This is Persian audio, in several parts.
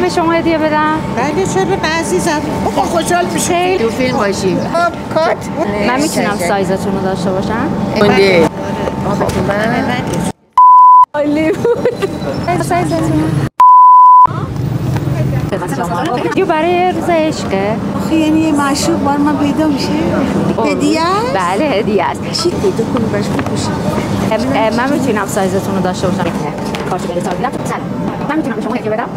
میتونم به شما هدیه بدم؟ بله چرا عزیزم. بابا خوشحال میشه. تو فیلم باشی. کات. من میتونم سایزتون رو داشته باشم؟ بله. عالی بود. سایزتون یو برای روز عشقه. آخه یعنی معشوق بار من پیدا میشه. هدیه است؟ بله هدیه است. چی پیدا کنی براش بپوشی؟ من میتونم سایزتون رو داشته باشم. کارت بلیط میدم. من میتونم به شما هدیه بدم؟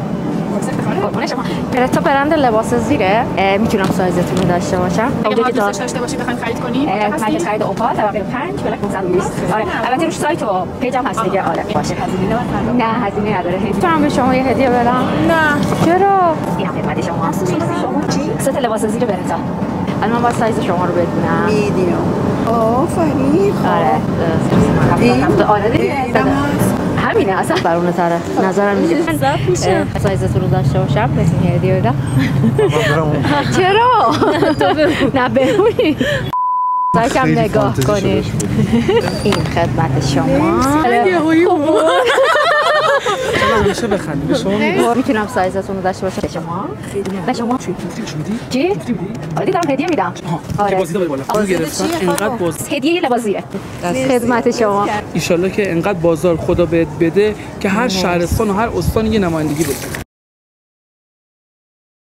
تو برند لباس زیره. میتونم سایزتون رو داشته باشم. اگه دوست داشته باشی بخواید خرید کنی مرکز خرید اوپال طبقه 5 بلاک 520. آره البته روش سایت و پیجم هست دیگه. آره باشه. نه هزینه نداره. میتونم به شما یه هدیه بدم؟ نه. چرا؟ این هم خدمت شما. چی؟ ست لباس زیر برنزا. الان من باید سایز شما رو بدونم. میدیوم. آفرین. آره. آره دیگه. همینه اصلا برونه تره نظرم میگه سایزتون رو داشته باشم بهتون هدیه بدم. چرا؟ نه بمونی کم نگاه کنید. این خدمت شما. همیشه بخندید به شما. میتونم سایزتون رو داشته باشم. شما؟ به شما چی؟ آره دارم هدیه میدم. آره بازی داره بالا خودم گرفتم اینقدر باز هدیه لباسیه خدمت شما. ان شاءالله که اینقدر بازار خدا بهت بده که هر شهرستان و هر استان یه نمایندگی بده.